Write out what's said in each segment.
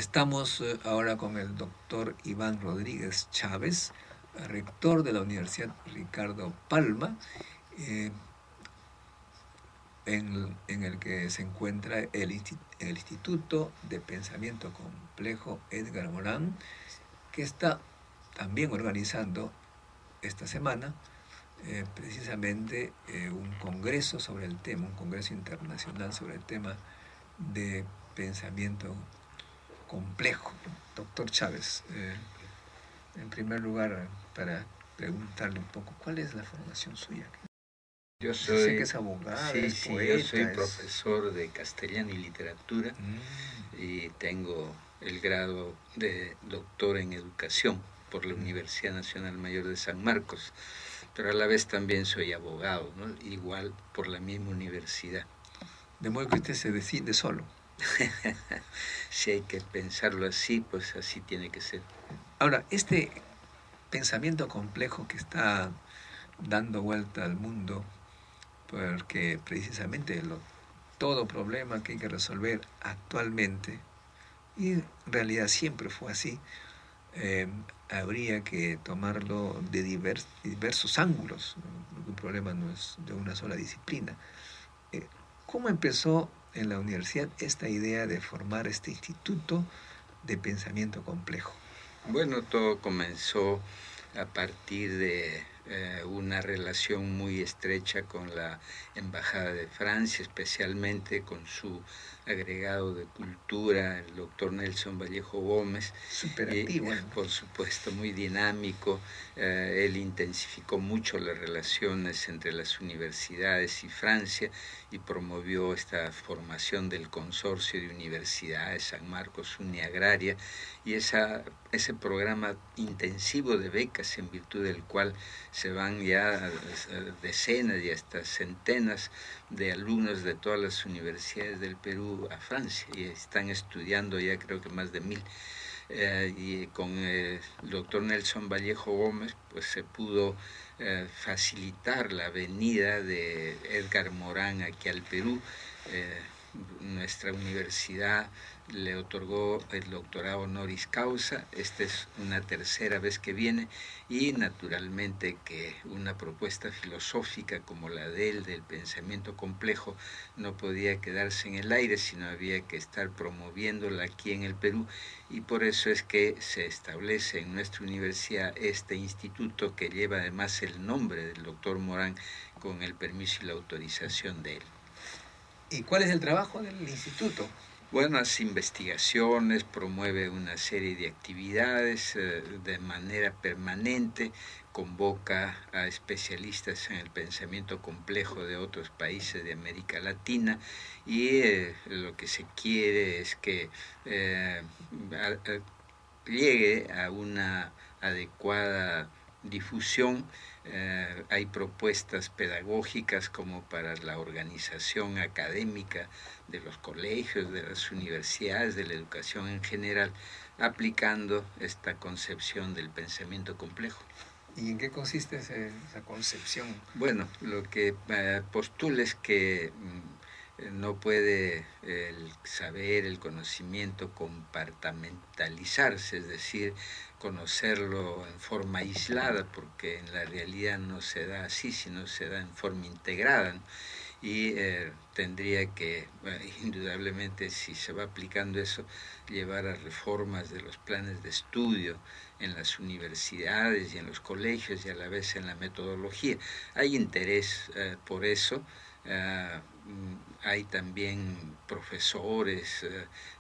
Estamos ahora con el doctor Iván Rodríguez Chávez, rector de la Universidad Ricardo Palma, eh, en el que se encuentra el Instituto de Pensamiento Complejo Edgar Morán, que está también organizando esta semana precisamente un congreso sobre el tema, un congreso internacional sobre el tema de pensamiento complejo. Doctor Chávez, en primer lugar, para preguntarle un poco, ¿cuál es la formación suya? Yo sé que es abogado, sí, es sí, poeta, yo soy profesor de castellano y literatura y tengo el grado de doctor en educación por la Universidad Nacional Mayor de San Marcos, pero a la vez también soy abogado, ¿no? Igual por la misma universidad. De modo que usted se decide solo. Si hay que pensarlo así, pues así tiene que ser. Ahora, este pensamiento complejo que está dando vuelta al mundo, porque precisamente todo problema que hay que resolver actualmente, y en realidad siempre fue así, habría que tomarlo de diversos ángulos. Un problema no es de una sola disciplina. ¿Cómo empezó en la universidad esta idea de formar este instituto de pensamiento complejo? Bueno, todo comenzó a partir de una relación muy estrecha con la Embajada de Francia, especialmente con su agregado de cultura, el doctor Nelson Vallejo Gómez. Súper activo. Por supuesto, muy dinámico. Él intensificó mucho las relaciones entre las universidades y Francia y promovió esta formación del consorcio de universidades San Marcos Uniagraria, y ese programa intensivo de becas en virtud del cual se van ya decenas y hasta centenas de alumnos de todas las universidades del Perú a Francia, y están estudiando ya creo que más de 1000. Y con el doctor Nelson Vallejo Gómez pues se pudo facilitar la venida de Edgar Morán aquí al Perú. Nuestra universidad le otorgó el doctorado honoris causa. Esta es una tercera vez que viene, y naturalmente que una propuesta filosófica como la de él, del pensamiento complejo, no podía quedarse en el aire, sino había que estar promoviéndola aquí en el Perú, y por eso es que se establece en nuestra universidad este instituto que lleva además el nombre del doctor Morán, con el permiso y la autorización de él. ¿Y cuál es el trabajo del instituto? Bueno, hace investigaciones, promueve una serie de actividades de manera permanente, convoca a especialistas en el pensamiento complejo de otros países de América Latina, y lo que se quiere es que llegue a una adecuada difusión. Hay propuestas pedagógicas como para la organización académica de los colegios, de las universidades, de la educación en general, aplicando esta concepción del pensamiento complejo. ¿Y en qué consiste esa concepción? Bueno, lo que postula es que no puede el saber, el conocimiento compartimentalizarse, es decir, conocerlo en forma aislada, porque en la realidad no se da así, sino se da en forma integrada, ¿no? Y tendría que, indudablemente, si se va aplicando eso, llevar a reformas de los planes de estudio en las universidades y en los colegios, y a la vez en la metodología. Hay interés por eso. Hay también profesores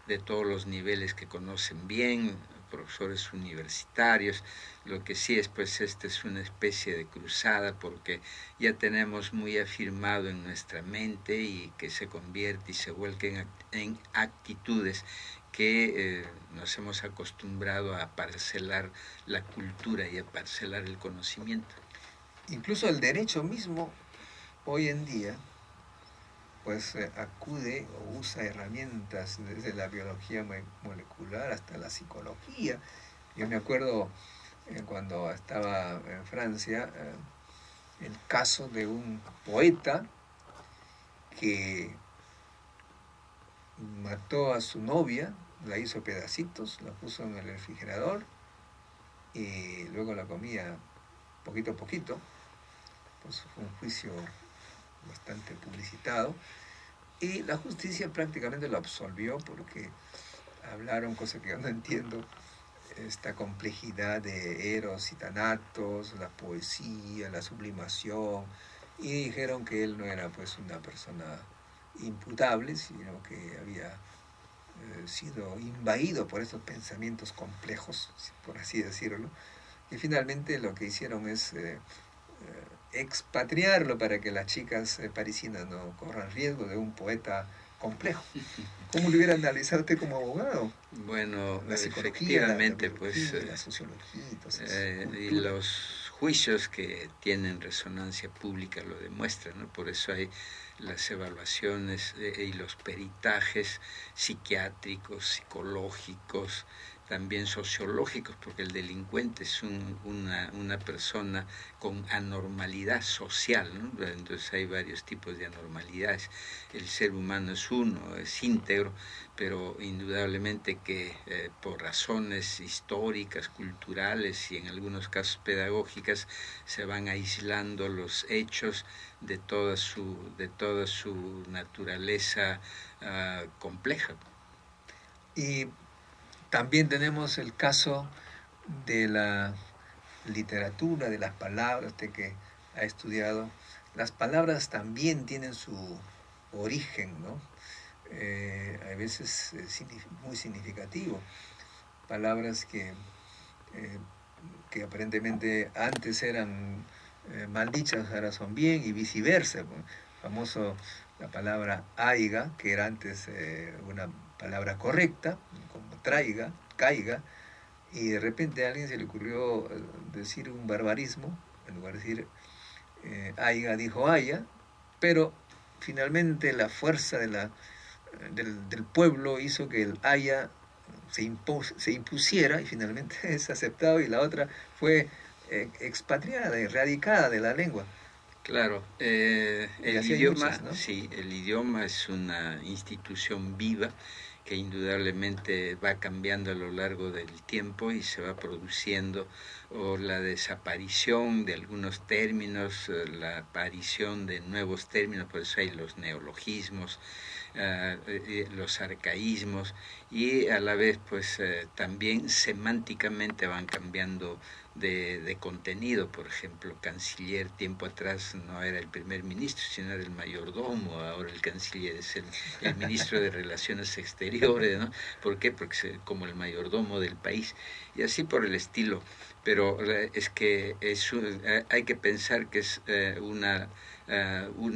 de todos los niveles que conocen bien, profesores universitarios. Lo que sí es, pues, esta es una especie de cruzada, porque ya tenemos muy afirmado en nuestra mente, y que se convierte y se vuelque en actitudes, que nos hemos acostumbrado a parcelar la cultura y a parcelar el conocimiento. Incluso el derecho mismo, hoy en día, pues acude o usa herramientas desde la biología molecular hasta la psicología. Yo me acuerdo cuando estaba en Francia, el caso de un poeta que mató a su novia la hizo pedacitos, la puso en el refrigerador y luego la comía poquito a poquito. Pues fue un juicio bastante publicitado y la justicia prácticamente lo absolvió porque hablaron, cosa que yo no entiendo, esta complejidad de Eros y Thanatos, la poesía, la sublimación, y dijeron que él no era pues una persona imputable, sino que había sido invadido por estos pensamientos complejos, por así decirlo, y finalmente lo que hicieron es expatriarlo para que las chicas parisinas no corran riesgo de un poeta complejo. ¿Cómo lo hubiera analizado usted como abogado? Bueno, La psicología, efectivamente, pues la sociología, y los juicios que tienen resonancia pública lo demuestran, ¿no? Por eso hay las evaluaciones y los peritajes psiquiátricos, psicológicos, también sociológicos, porque el delincuente es una persona con anormalidad social, ¿no? Entonces hay varios tipos de anormalidades. El ser humano es uno, es íntegro, pero indudablemente que por razones históricas, culturales y en algunos casos pedagógicas se van aislando los hechos de toda su naturaleza compleja. Y también tenemos el caso de la literatura, de las palabras, usted que ha estudiado. Las palabras también tienen su origen, ¿no? A veces muy significativo. Palabras que aparentemente antes eran mal dichas, ahora son bien, y viceversa. Famoso la palabra aiga, que era antes una palabra correcta, como traiga, caiga, y de repente a alguien se le ocurrió decir un barbarismo, en lugar de decir aiga, dijo haya, pero finalmente la fuerza del pueblo hizo que el haya se impusiera y finalmente es aceptado, y la otra fue expatriada, erradicada de la lengua. Claro, el idioma, muchas, ¿no? Sí, el idioma es una institución viva que indudablemente va cambiando a lo largo del tiempo y se va produciendo o la desaparición de algunos términos, la aparición de nuevos términos, por eso hay los neologismos, los arcaísmos, y a la vez pues también semánticamente van cambiando de contenido. Por ejemplo, canciller tiempo atrás no era el primer ministro, sino era el mayordomo. Ahora el canciller es el ministro de Relaciones Exteriores, ¿no? ¿Por qué? Porque es como el mayordomo del país, y así por el estilo. Pero es que hay que pensar que es una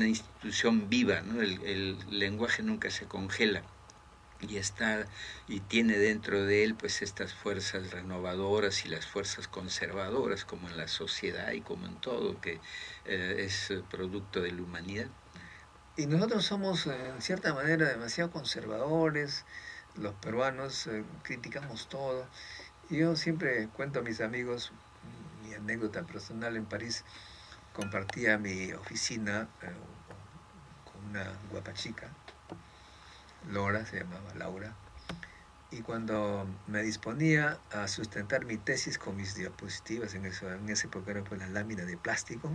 institución viva, ¿no? El lenguaje nunca se congela y tiene dentro de él pues estas fuerzas renovadoras y las fuerzas conservadoras, como en la sociedad y como en todo, que es producto de la humanidad. Y nosotros somos en cierta manera demasiado conservadores, los peruanos criticamos todo. Y yo siempre cuento a mis amigos mi anécdota personal. En París compartía mi oficina con una guapa chica, Laura, se llamaba Laura, y cuando me disponía a sustentar mi tesis con mis diapositivas, en esa época era pues la lámina de plástico,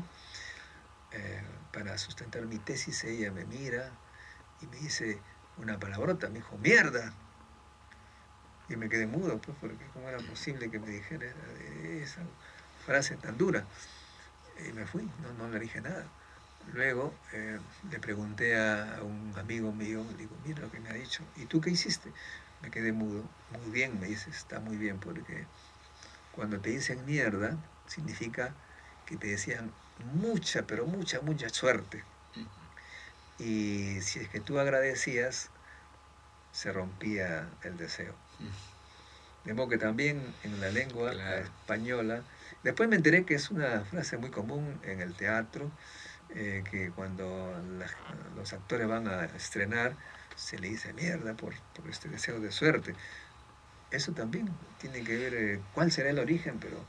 para sustentar mi tesis, ella me mira y me dice una palabrota, me dijo, ¡mierda! Y me quedé mudo, pues, porque cómo era posible que me dijera esa frase tan dura. Y me fui, no le dije nada. Luego le pregunté a un amigo mío, le digo, mira lo que me ha dicho. ¿Y tú qué hiciste? Me quedé mudo. Muy bien, me dice, está muy bien, porque cuando te dicen mierda, significa que te decían mucha, pero mucha suerte. Y si es que tú agradecías, se rompía el deseo. De modo que también en la lengua española, después me enteré que es una frase muy común en el teatro, que cuando los actores van a estrenar, se le dice mierda por este deseo de suerte. Eso también tiene que ver, cuál será el origen, pero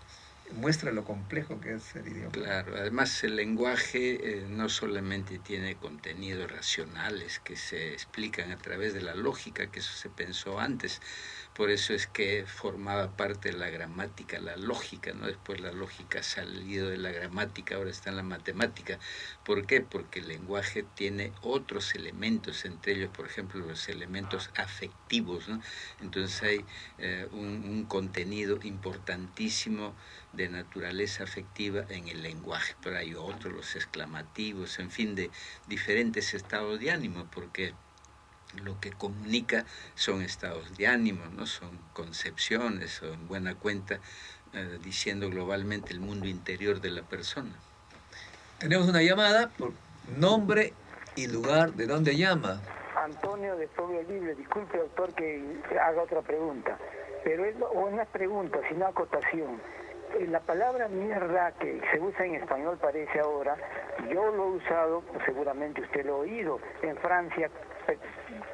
muestra lo complejo que es el idioma. Claro, además el lenguaje no solamente tiene contenidos racionales que se explican a través de la lógica, que eso se pensó antes, por eso es que formaba parte de la gramática, la lógica, ¿no? Después la lógica ha salido de la gramática, ahora está en la matemática. ¿Por qué? Porque el lenguaje tiene otros elementos, entre ellos, por ejemplo, los elementos afectivos, ¿no? Entonces hay un contenido importantísimo de naturaleza afectiva en el lenguaje, pero hay otros, los exclamativos, en fin, de diferentes estados de ánimo, porque lo que comunica son estados de ánimo, ¿no? Son concepciones, o en buena cuenta, diciendo globalmente el mundo interior de la persona. Tenemos una llamada por nombre y lugar de donde llama. Antonio de Pueblo Libre. Disculpe, doctor, que haga otra pregunta, pero no es pregunta, sino acotación. La palabra mierda que se usa en español parece ahora, yo lo he usado, seguramente usted lo ha oído, en Francia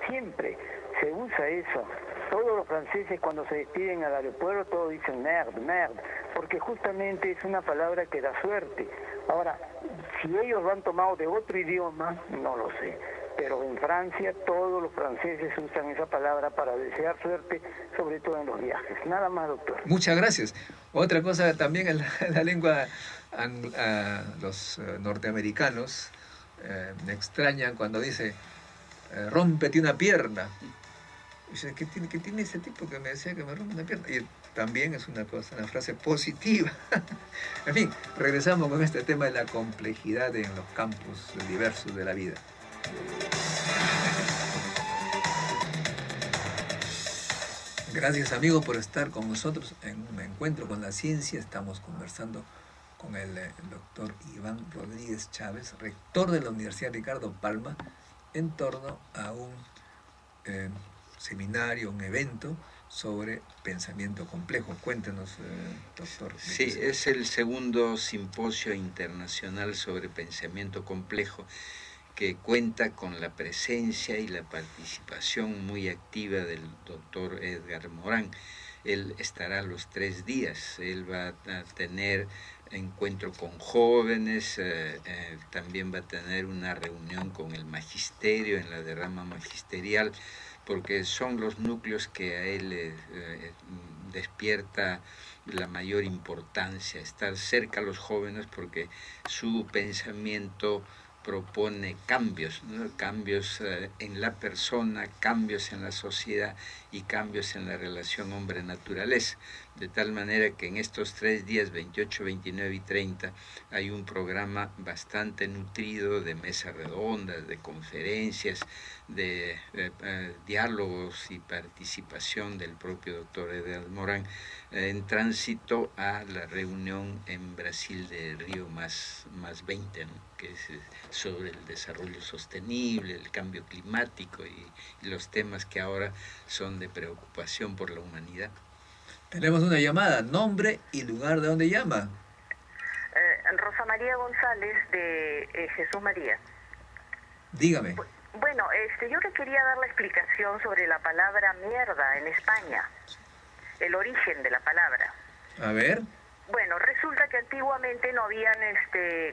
siempre se usa eso. Todos los franceses cuando se despiden al aeropuerto todos dicen merde, merde, porque justamente es una palabra que da suerte. Ahora, si ellos lo han tomado de otro idioma, no lo sé, pero en Francia todos los franceses usan esa palabra para desear suerte, sobre todo en los viajes. Nada más, doctor. Muchas gracias. Otra cosa también en la lengua, los norteamericanos me extrañan cuando dice rómpete una pierna. Dice, ¿qué tiene ese tipo que me decía que me rompe una pierna? Y también es una frase positiva. En fin, regresamos con este tema de la complejidad en los campos diversos de la vida. Gracias, amigos, por estar con nosotros en un encuentro con la ciencia. Estamos conversando con el doctor Iván Rodríguez Chávez, rector de la Universidad Ricardo Palma, en torno a un seminario, un evento sobre pensamiento complejo. Cuéntenos, doctor. Sí, es el segundo simposio internacional sobre pensamiento complejo, que cuenta con la presencia y la participación muy activa del doctor Edgar Morán. Él estará los 3 días, él va a tener encuentro con jóvenes, también va a tener una reunión con el magisterio en la derrama magisterial, porque son los núcleos que a él despierta la mayor importancia, estar cerca a los jóvenes, porque su pensamiento propone cambios, ¿no? Cambios en la persona, cambios en la sociedad y cambios en la relación hombre-naturaleza. De tal manera que en estos 3 días, 28, 29 y 30, hay un programa bastante nutrido de mesas redondas, de conferencias, de diálogos y participación del propio doctor Edgar Morán, en tránsito a la reunión en Brasil de Río más 20, ¿no? Que es sobre el desarrollo sostenible, el cambio climático y los temas que ahora son de preocupación por la humanidad. Tenemos una llamada, nombre y lugar de donde llama. Rosa María González de Jesús María. Dígame. Bueno, yo le quería dar la explicación sobre la palabra mierda en España, el origen de la palabra. A ver. Bueno, resulta que antiguamente no habían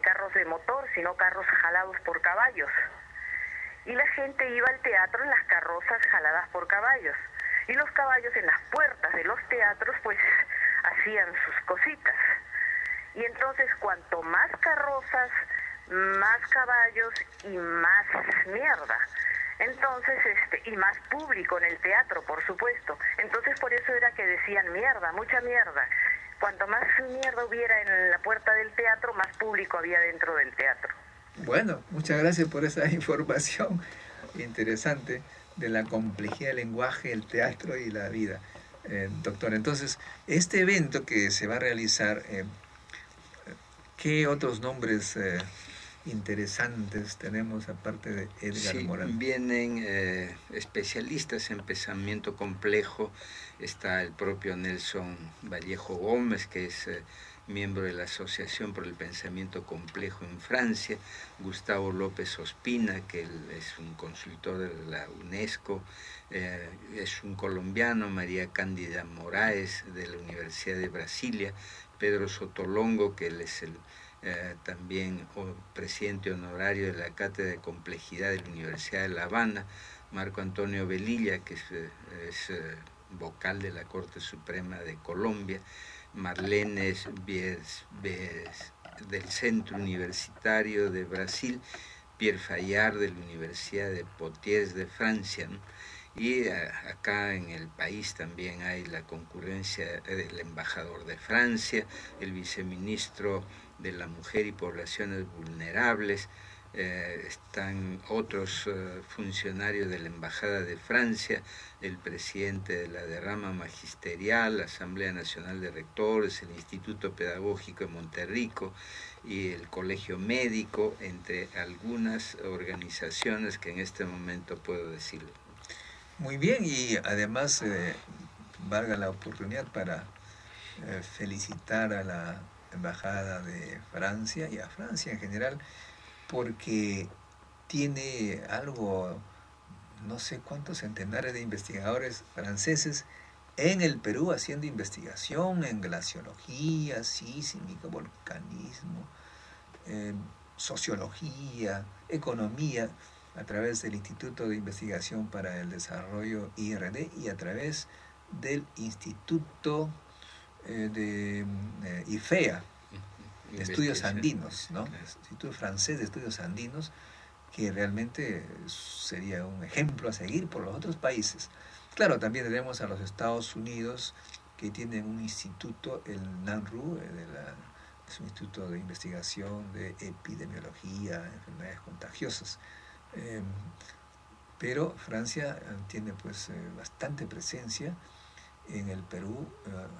carros de motor, sino carros jalados por caballos. Y la gente iba al teatro en las carrozas jaladas por caballos. Y los caballos en las puertas de los teatros pues hacían sus cositas. Y entonces cuanto más carrozas, más caballos y más mierda. Entonces, y más público en el teatro, por supuesto. Entonces por eso era que decían mierda, mucha mierda. Cuanto más mierda hubiera en la puerta del teatro, más público había dentro del teatro. Bueno, muchas gracias por esa información interesante de la complejidad del lenguaje, el teatro y la vida, doctor. Entonces, este evento que se va a realizar, ¿qué otros nombres interesantes tenemos aparte de Edgar Morán? Vienen especialistas en pensamiento complejo. Está el propio Nelson Vallejo Gómez, que es miembro de la Asociación por el Pensamiento Complejo en Francia, Gustavo López Ospina, que él es un consultor de la UNESCO, es un colombiano, María Cándida Moraes, de la Universidad de Brasilia, Pedro Sotolongo, que él es el también presidente honorario de la Cátedra de Complejidad de la Universidad de La Habana, Marco Antonio Velilla, que es vocal de la Corte Suprema de Colombia, Marlene Bies del Centro Universitario de Brasil, Pierre Fayard de la Universidad de Poitiers de Francia, ¿no? Y acá en el país también hay la concurrencia del embajador de Francia, el viceministro de la Mujer y Poblaciones Vulnerables, están otros funcionarios de la Embajada de Francia, el presidente de la Derrama Magisterial, la Asamblea Nacional de Rectores, el Instituto Pedagógico de Monterrico y el Colegio Médico, entre algunas organizaciones que en este momento puedo decirlo. Muy bien, y además valga la oportunidad para felicitar a la Embajada de Francia y a Francia en general, porque tiene algo, no sé cuántos centenares de investigadores franceses en el Perú haciendo investigación en glaciología, sísmica, volcanismo, sociología, economía, a través del Instituto de Investigación para el Desarrollo IRD y a través del Instituto de IFEA, de Estudios Andinos, ¿no? Instituto Francés de Estudios Andinos, que realmente sería un ejemplo a seguir por los otros países. Claro, también tenemos a los Estados Unidos, que tienen un instituto, el NANRU, es un instituto de investigación de epidemiología, enfermedades contagiosas. Pero Francia tiene pues bastante presencia en el Perú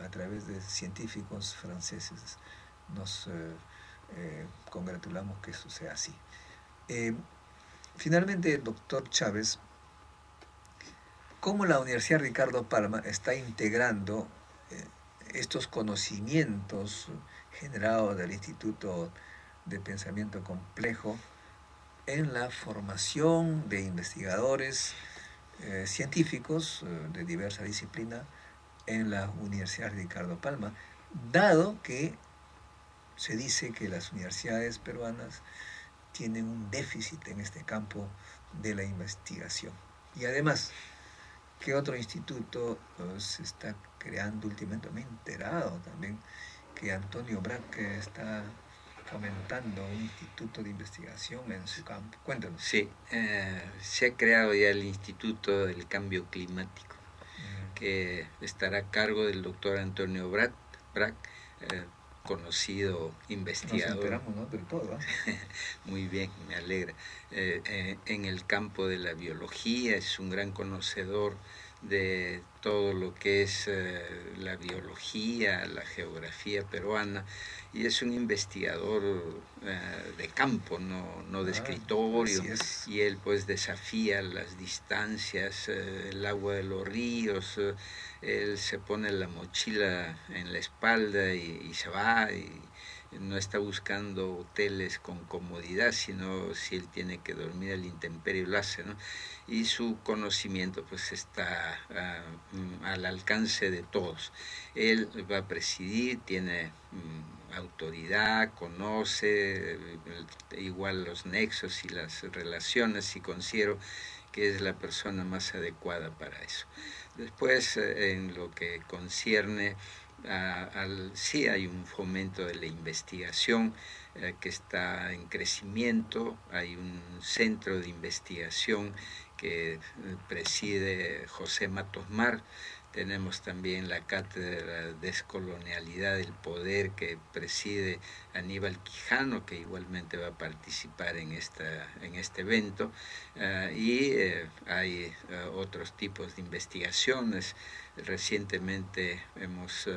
a través de científicos franceses. Nos congratulamos que eso sea así. Finalmente, doctor Chávez, ¿cómo la Universidad Ricardo Palma está integrando estos conocimientos generados del Instituto de Pensamiento Complejo en la formación de investigadores científicos de diversa disciplina en la Universidad Ricardo Palma, dado que se dice que las universidades peruanas tienen un déficit en este campo de la investigación? Y además, ¿qué otro instituto se está creando últimamente? Me he enterado también que Antonio Brac está fomentando un instituto de investigación en su campo. Cuéntanos. Sí, se ha creado ya el Instituto del Cambio Climático, que estará a cargo del doctor Antonio Brac, conocido investigador. Nos enteramos, ¿no?, del todo, ¿eh? Muy bien, me alegra. En el campo de la biología, es un gran conocedor de todo lo que es la biología, la geografía peruana, y es un investigador de campo, no de escritorio, y él pues desafía las distancias, el agua de los ríos, él se pone la mochila en la espalda y se va, y no está buscando hoteles con comodidad, sino si él tiene que dormir al intemperie lo hace, ¿no? Y su conocimiento pues está al alcance de todos. Él va a presidir, tiene autoridad, conoce igual los nexos y las relaciones, y considero que es la persona más adecuada para eso. Después, en lo que concierne sí hay un fomento de la investigación que está en crecimiento, hay un centro de investigación que preside José Matos Mar, tenemos también la Cátedra de Descolonialidad del Poder que preside Aníbal Quijano, que igualmente va a participar en este evento, y hay otros tipos de investigaciones. Recientemente hemos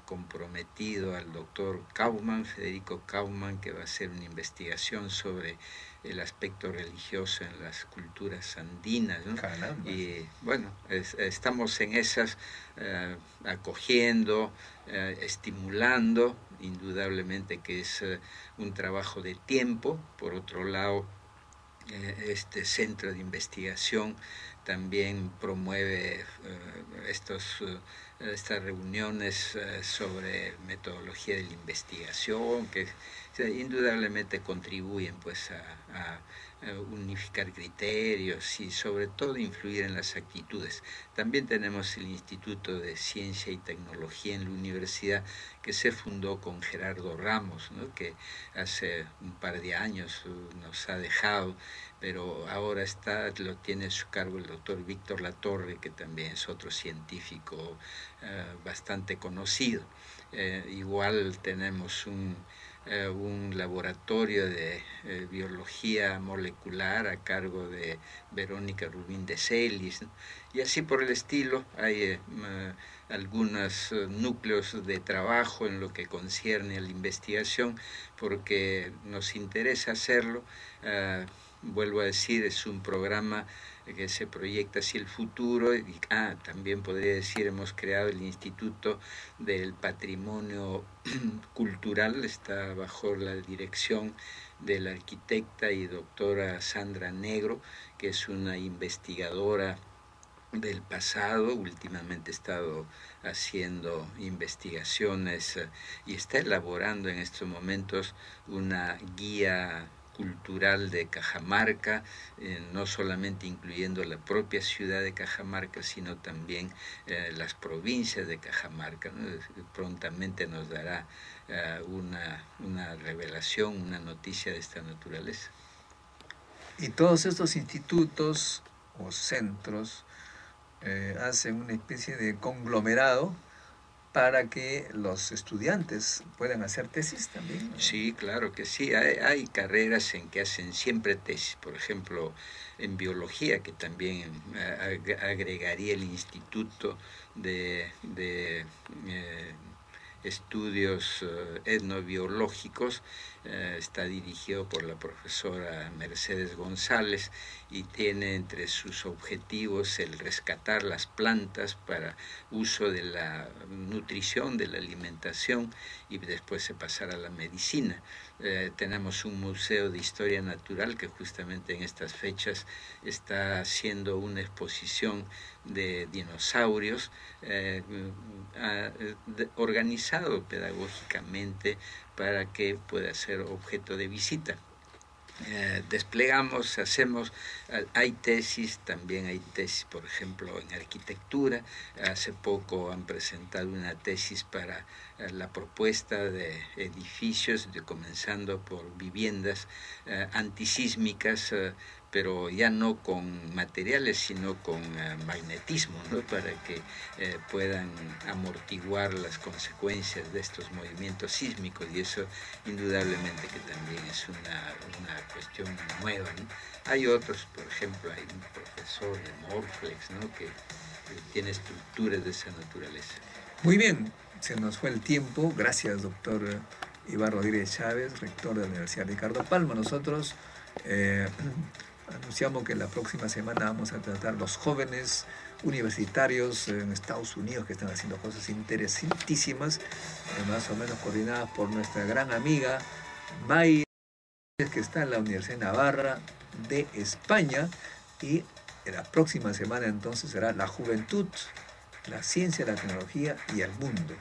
comprometido al doctor Kaumann, Federico Kaumann, que va a hacer una investigación sobre el aspecto religioso en las culturas andinas, ¿no? Caramba. Y bueno, estamos en esas, acogiendo, estimulando, indudablemente que es un trabajo de tiempo. Por otro lado, este centro de investigación también promueve estas reuniones sobre metodología de la investigación, que indudablemente contribuyen pues a unificar criterios y sobre todo influir en las actitudes. También tenemos el Instituto de Ciencia y Tecnología en la universidad, que se fundó con Gerardo Ramos, ¿no? Que hace un par de años nos ha dejado, pero ahora lo tiene a su cargo el doctor Víctor Latorre, que también es otro científico bastante conocido. Igual tenemos un laboratorio de biología molecular a cargo de Verónica Rubín de Celis, ¿no? Y así por el estilo. Hay algunos núcleos de trabajo en lo que concierne a la investigación, porque nos interesa hacerlo. Vuelvo a decir, es un programa que se proyecta hacia el futuro. Y también podría decir, hemos creado el Instituto del Patrimonio Cultural, está bajo la dirección de la arquitecta y doctora Sandra Negro, que es una investigadora del pasado. Últimamente ha estado haciendo investigaciones y está elaborando en estos momentos una guía cultural de Cajamarca, no solamente incluyendo la propia ciudad de Cajamarca, sino también las provincias de Cajamarca, ¿no? Prontamente nos dará una revelación, una noticia de esta naturaleza. Y todos estos institutos o centros hacen una especie de conglomerado para que los estudiantes puedan hacer tesis también, ¿no? Sí, claro que sí. Hay carreras en que hacen siempre tesis. Por ejemplo, en biología, que también agregaría el Instituto de Estudios Etnobiológicos, está dirigido por la profesora Mercedes González y tiene entre sus objetivos el rescatar las plantas para uso de la nutrición, de la alimentación, y después se pasará a la medicina. Tenemos un museo de historia natural que justamente en estas fechas está haciendo una exposición de dinosaurios organizado pedagógicamente para que pueda ser objeto de visita. Desplegamos, hay tesis, también hay tesis, por ejemplo, en arquitectura. Hace poco han presentado una tesis para la propuesta de edificios, comenzando por viviendas antisísmicas, pero ya no con materiales, sino con magnetismo, ¿no? Para que puedan amortiguar las consecuencias de estos movimientos sísmicos, y eso indudablemente que también es una cuestión nueva, ¿no? Hay otros, por ejemplo, hay un profesor de Morflex, ¿no? que tiene estructuras de esa naturaleza. Muy bien, se nos fue el tiempo. Gracias, doctor Iván Rodríguez Chávez, rector de la Universidad Ricardo Palma. Nosotros anunciamos que la próxima semana vamos a tratar los jóvenes universitarios en Estados Unidos que están haciendo cosas interesantísimas, más o menos coordinadas por nuestra gran amiga May, que está en la Universidad de Navarra de España. Y la próxima semana entonces será la juventud, la ciencia, la tecnología y el mundo.